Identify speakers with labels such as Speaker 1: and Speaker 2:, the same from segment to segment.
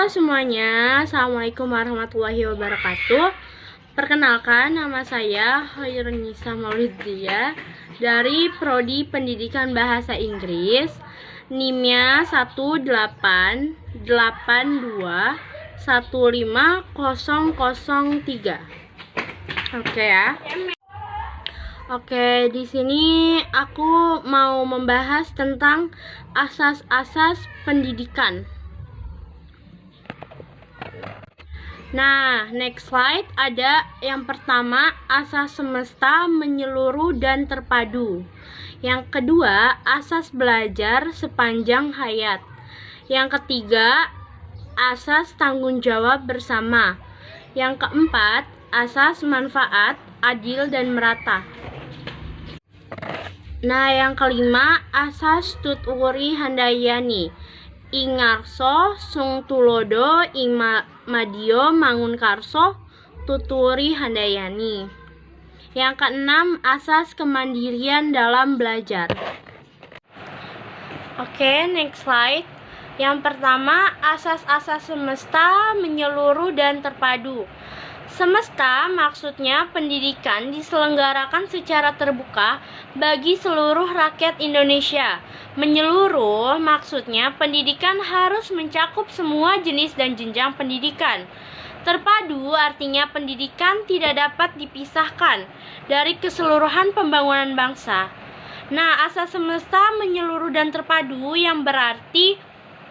Speaker 1: Halo semuanya, Assalamualaikum warahmatullahi wabarakatuh. Perkenalkan, nama saya Hoirunisa Maulidria dari Prodi Pendidikan Bahasa Inggris. NIM-nya 1821503. Oke ya. Oke, di sini aku mau membahas tentang asas-asas pendidikan. Nah, next slide ada yang pertama, asas semesta menyeluruh dan terpadu. Yang kedua, asas belajar sepanjang hayat. Yang ketiga, asas tanggung jawab bersama. Yang keempat, asas manfaat adil dan merata. Nah, yang kelima, asas tuturi handayani. Ingarso sung tulodo ing madio mangun karso tuturi handayani. Yang keenam, asas kemandirian dalam belajar. Oke, next slide. Yang pertama, asas-asas semesta menyeluruh dan terpadu. Semesta maksudnya pendidikan diselenggarakan secara terbuka bagi seluruh rakyat Indonesia. Menyeluruh maksudnya pendidikan harus mencakup semua jenis dan jenjang pendidikan. Terpadu artinya pendidikan tidak dapat dipisahkan dari keseluruhan pembangunan bangsa. Nah, asas semesta menyeluruh dan terpadu yang berarti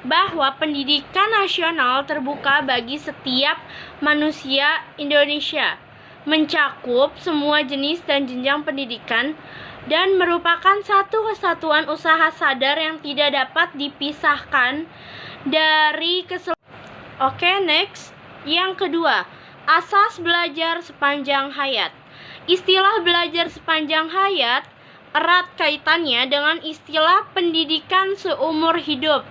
Speaker 1: bahwa pendidikan nasional terbuka bagi setiap manusia Indonesia, mencakup semua jenis dan jenjang pendidikan, dan merupakan satu kesatuan usaha sadar yang tidak dapat dipisahkan dari keseluruhan. Oke, next. Yang kedua, asas belajar sepanjang hayat. Istilah belajar sepanjang hayat erat kaitannya dengan istilah pendidikan seumur hidup.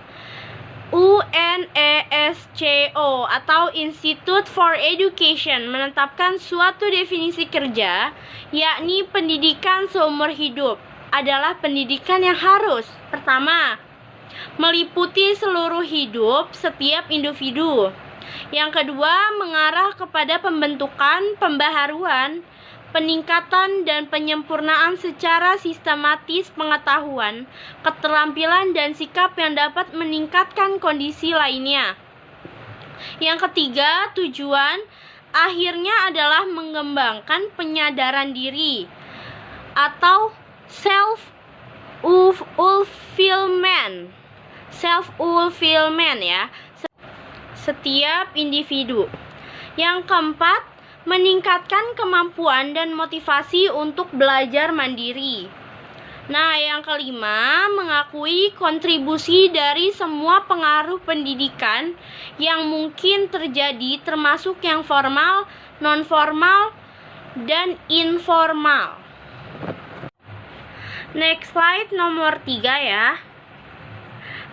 Speaker 1: UNESCO atau Institute for Education menetapkan suatu definisi kerja, yakni pendidikan seumur hidup adalah pendidikan yang harus, pertama, meliputi seluruh hidup setiap individu. Yang kedua, mengarah kepada pembentukan, pembaharuan, peningkatan dan penyempurnaan secara sistematis pengetahuan, keterampilan dan sikap yang dapat meningkatkan kondisi lainnya. Yang ketiga, tujuan akhirnya adalah mengembangkan penyadaran diri atau self-fulfillment ya, setiap individu. Yang keempat, meningkatkan kemampuan dan motivasi untuk belajar mandiri. Nah, yang kelima, mengakui kontribusi dari semua pengaruh pendidikan yang mungkin terjadi, termasuk yang formal, non-formal, dan informal. Next slide, nomor 3 ya.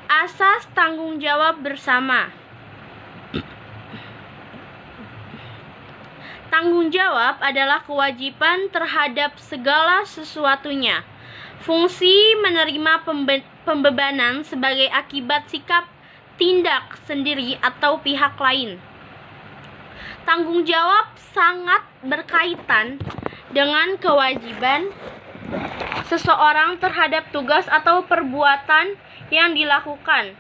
Speaker 1: Asas tanggung jawab bersama. Tanggung jawab adalah kewajiban terhadap segala sesuatunya. Fungsi menerima pembebanan sebagai akibat sikap, tindak sendiri atau pihak lain. Tanggung jawab sangat berkaitan dengan kewajiban seseorang terhadap tugas atau perbuatan yang dilakukan.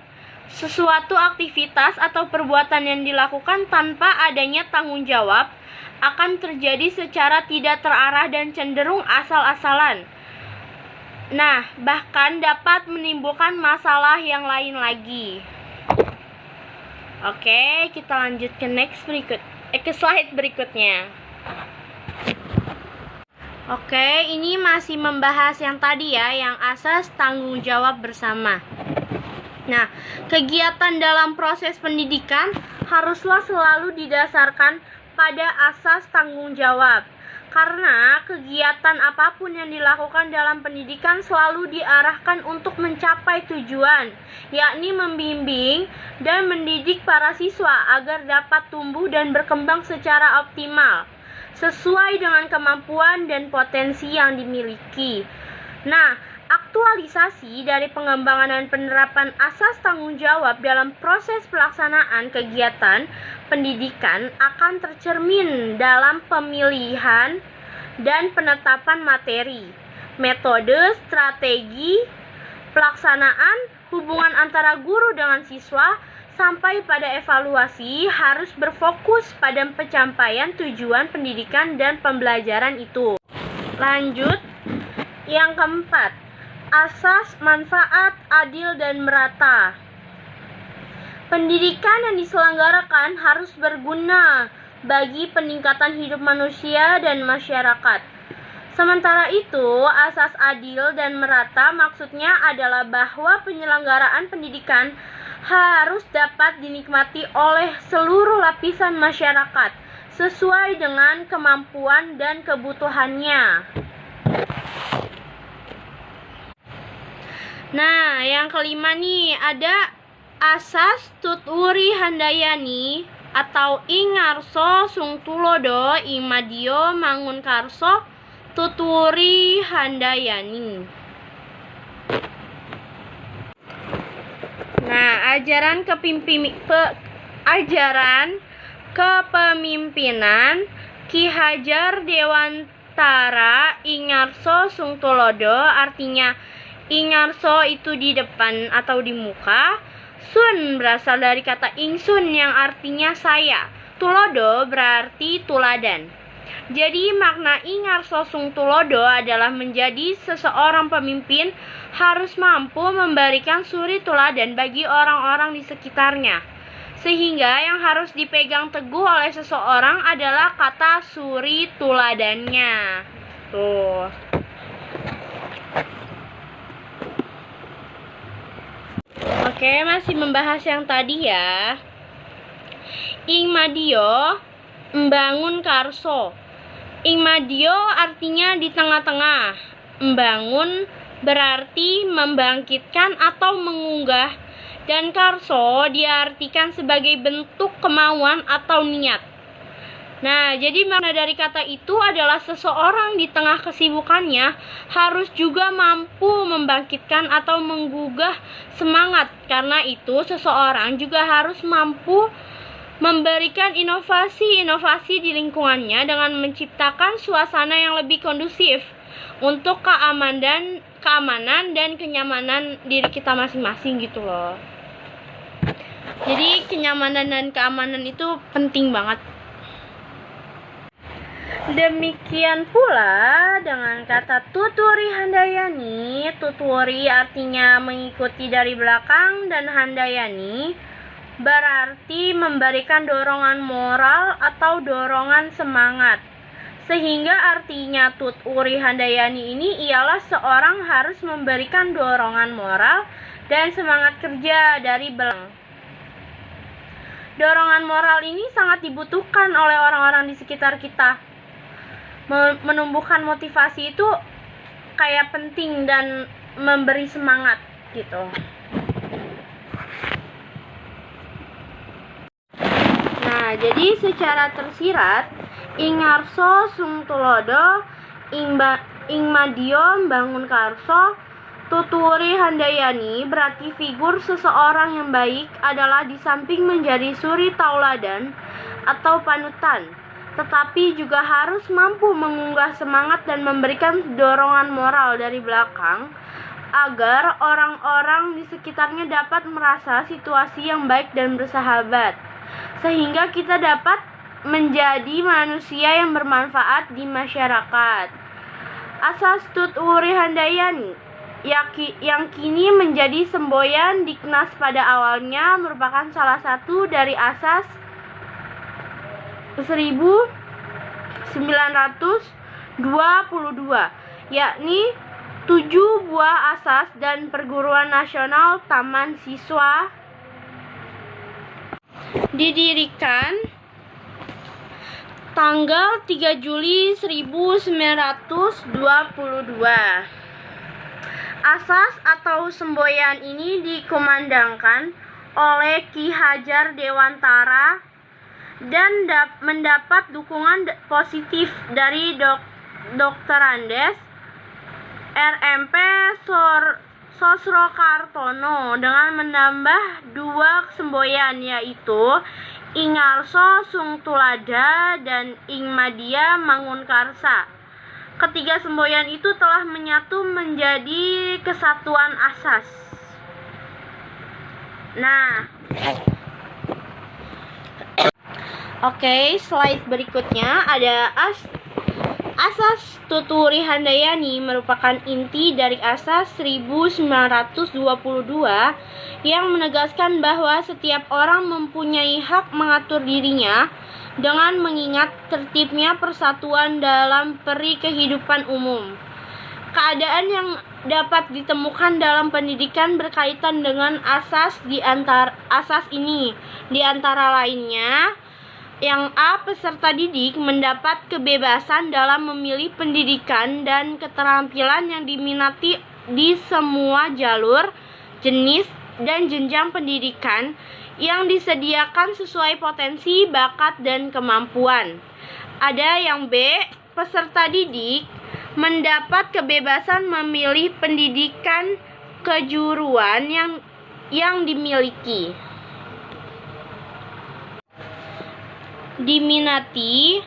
Speaker 1: Sesuatu aktivitas atau perbuatan yang dilakukan tanpa adanya tanggung jawab akan terjadi secara tidak terarah dan cenderung asal-asalan. Nah, bahkan dapat menimbulkan masalah yang lain lagi. Oke, kita lanjut ke slide berikutnya. Oke, ini masih membahas yang tadi ya, yang asas tanggung jawab bersama. Nah, kegiatan dalam proses pendidikan haruslah selalu didasarkan pada asas tanggung jawab, karena kegiatan apapun yang dilakukan dalam pendidikan selalu diarahkan untuk mencapai tujuan, yakni membimbing dan mendidik para siswa agar dapat tumbuh dan berkembang secara optimal, sesuai dengan kemampuan dan potensi yang dimiliki. Nah, Aktualisasi dari pengembangan dan penerapan asas tanggung jawab dalam proses pelaksanaan kegiatan pendidikan akan tercermin dalam pemilihan dan penetapan materi, metode, strategi, pelaksanaan, hubungan antara guru dengan siswa, sampai pada evaluasi harus berfokus pada pencapaian tujuan pendidikan dan pembelajaran itu. Lanjut, yang keempat, asas manfaat adil dan merata. Pendidikan yang diselenggarakan harus berguna bagi peningkatan hidup manusia dan masyarakat. Sementara itu, asas adil dan merata maksudnya adalah bahwa penyelenggaraan pendidikan harus dapat dinikmati oleh seluruh lapisan masyarakat sesuai dengan kemampuan dan kebutuhannya. Nah, yang kelima nih, ada asas Tutwuri Handayani atau Ingarso Sungtulodo Imadio Mangunkarso Tutwuri Handayani. Nah, ajaran kepemimpinan Ki Hajar Dewantara Ingarso Sungtulodo, artinya Ingarso itu di depan atau di muka. Sun berasal dari kata ingsun yang artinya saya. Tulodo berarti tuladan. Jadi makna Ingarso Sungtulodo adalah menjadi seseorang pemimpin harus mampu memberikan suri tuladan bagi orang-orang di sekitarnya. Sehingga yang harus dipegang teguh oleh seseorang adalah kata suri tuladannya. Tuh. Oke, masih membahas yang tadi ya. Ingmadio membangun karso. Ingmadio artinya di tengah-tengah. Membangun berarti membangkitkan atau mengunggah, dan karso diartikan sebagai bentuk kemauan atau niat. Nah, jadi makna dari kata itu adalah seseorang di tengah kesibukannya harus juga mampu membangkitkan atau menggugah semangat. Karena itu, seseorang juga harus mampu memberikan inovasi-inovasi di lingkungannya dengan menciptakan suasana yang lebih kondusif untuk keamanan dan kenyamanan diri kita masing-masing gitu loh. Jadi kenyamanan dan keamanan itu penting banget. Demikian pula dengan kata Tutwuri Handayani. Tutwuri artinya mengikuti dari belakang, dan Handayani berarti memberikan dorongan moral atau dorongan semangat. Sehingga artinya Tutwuri Handayani ini ialah seorang harus memberikan dorongan moral dan semangat kerja dari belakang. Dorongan moral ini sangat dibutuhkan oleh orang-orang di sekitar kita. Menumbuhkan motivasi itu kayak penting dan memberi semangat gitu. Nah, jadi secara tersirat Ingarso Sungtulodo Ingmadio membangun karso. Tutwuri Handayani berarti figur seseorang yang baik adalah di samping menjadi suri tauladan atau panutan, tetapi juga harus mampu mengunggah semangat dan memberikan dorongan moral dari belakang agar orang-orang di sekitarnya dapat merasa situasi yang baik dan bersahabat, sehingga kita dapat menjadi manusia yang bermanfaat di masyarakat. Asas Tutwuri Handayani yang kini menjadi semboyan Diknas pada awalnya merupakan salah satu dari asas 1922, yakni 7 buah asas dan perguruan nasional taman siswa didirikan tanggal 3 Juli 1922. Asas atau semboyan ini dikumandangkan oleh Ki Hajar Dewantara dan mendapat dukungan positif dari Dr. Andes RMP Sosrokartono dengan menambah 2 semboyan, yaitu Ingarso Sungtulada dan Ingmadia Mangunkarsa. Ketiga semboyan itu telah menyatu menjadi kesatuan asas. Nah, oke, slide berikutnya ada Asas Tuturi Handayani merupakan inti dari Asas 1922 yang menegaskan bahwa setiap orang mempunyai hak mengatur dirinya dengan mengingat tertibnya persatuan dalam peri kehidupan umum. Keadaan yang dapat ditemukan dalam pendidikan berkaitan dengan asas ini, di antara lainnya, yang A. Peserta didik mendapat kebebasan dalam memilih pendidikan dan keterampilan yang diminati di semua jalur, jenis, dan jenjang pendidikan yang disediakan sesuai potensi, bakat, dan kemampuan. Ada yang B. Peserta didik mendapat kebebasan memilih pendidikan kejuruan yang diminati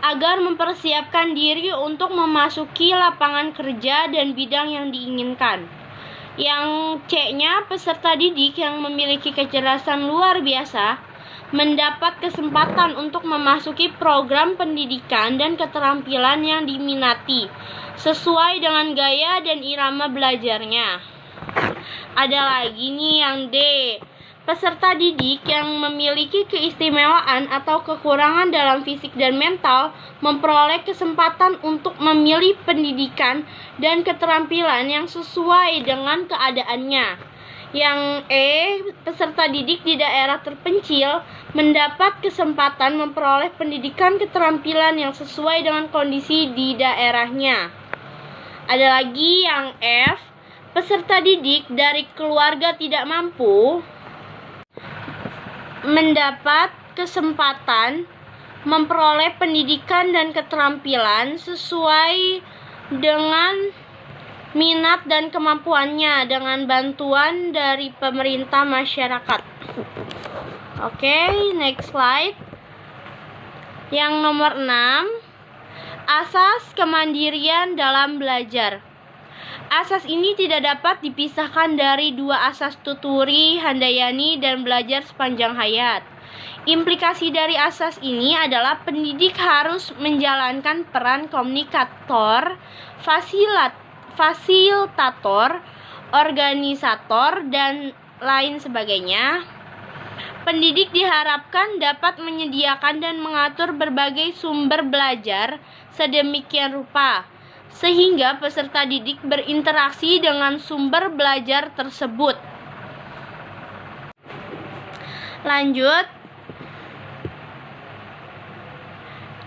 Speaker 1: agar mempersiapkan diri untuk memasuki lapangan kerja dan bidang yang diinginkan. Yang C-nya, peserta didik yang memiliki kecerdasan luar biasa mendapat kesempatan untuk memasuki program pendidikan dan keterampilan yang diminati sesuai dengan gaya dan irama belajarnya. Ada lagi nih yang D. Peserta didik yang memiliki keistimewaan atau kekurangan dalam fisik dan mental memperoleh kesempatan untuk memilih pendidikan dan keterampilan yang sesuai dengan keadaannya. Yang E. Peserta didik di daerah terpencil mendapat kesempatan memperoleh pendidikan keterampilan yang sesuai dengan kondisi di daerahnya. Ada lagi yang F. Peserta didik dari keluarga tidak mampu mendapat kesempatan memperoleh pendidikan dan keterampilan sesuai dengan minat dan kemampuannya dengan bantuan dari pemerintah masyarakat. Oke, next slide. Yang nomor 6, asas kemandirian dalam belajar. Asas ini tidak dapat dipisahkan dari 2 asas Tuturi Handayani dan belajar sepanjang hayat. Implikasi dari asas ini adalah pendidik harus menjalankan peran komunikator, fasilitator, organisator, dan lain sebagainya. Pendidik diharapkan dapat menyediakan dan mengatur berbagai sumber belajar sedemikian rupa sehingga peserta didik berinteraksi dengan sumber belajar tersebut. Lanjut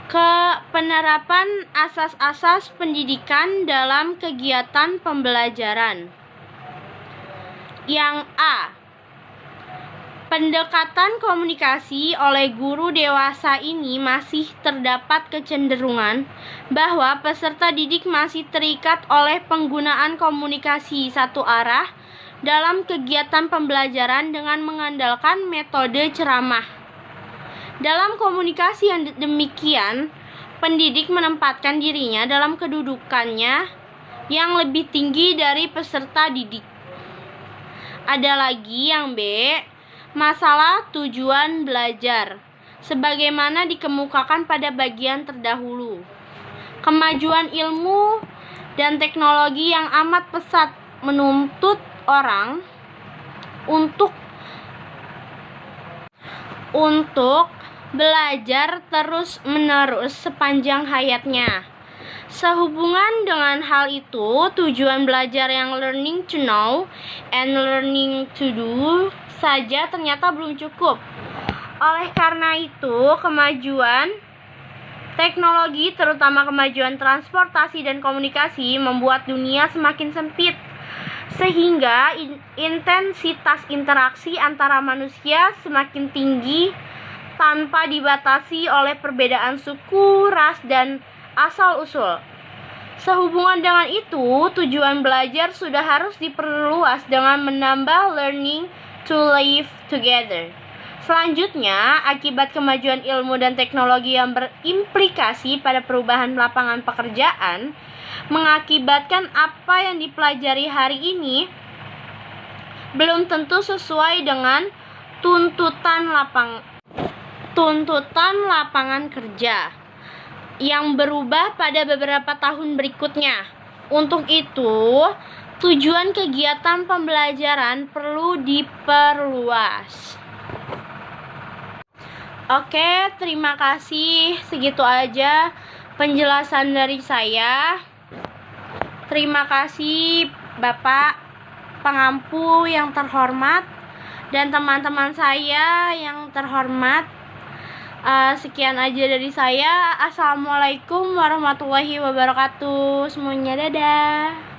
Speaker 1: ke penerapan asas-asas pendidikan dalam kegiatan pembelajaran. Yang A. Pendekatan komunikasi oleh guru dewasa ini masih terdapat kecenderungan bahwa peserta didik masih terikat oleh penggunaan komunikasi satu arah dalam kegiatan pembelajaran dengan mengandalkan metode ceramah. Dalam komunikasi yang demikian, pendidik menempatkan dirinya dalam kedudukannya yang lebih tinggi dari peserta didik. Ada lagi yang B. Masalah tujuan belajar, sebagaimana dikemukakan pada bagian terdahulu. Kemajuan ilmu dan teknologi yang amat pesat menuntut orang untuk belajar terus-menerus sepanjang hayatnya. Sehubungan dengan hal itu, tujuan belajar yang learning to know and learning to do saja ternyata belum cukup. Oleh karena itu, kemajuan teknologi, terutama kemajuan transportasi dan komunikasi, membuat dunia semakin sempit, sehingga intensitas interaksi antara manusia semakin tinggi tanpa dibatasi oleh perbedaan suku, ras, dan asal-usul. Sehubungan dengan itu, tujuan belajar sudah harus diperluas dengan menambah learning to live together. Selanjutnya, akibat kemajuan ilmu dan teknologi yang berimplikasi pada perubahan lapangan pekerjaan, mengakibatkan apa yang dipelajari hari ini belum tentu sesuai dengan tuntutan lapangan kerja yang berubah pada beberapa tahun berikutnya. Untuk itu, tujuan kegiatan pembelajaran perlu diperluas. Oke, terima kasih. Segitu aja penjelasan dari saya. Terima kasih Bapak pengampu yang terhormat dan teman-teman saya yang terhormat. Sekian aja dari saya. Assalamualaikum warahmatullahi wabarakatuh. Semuanya dadah.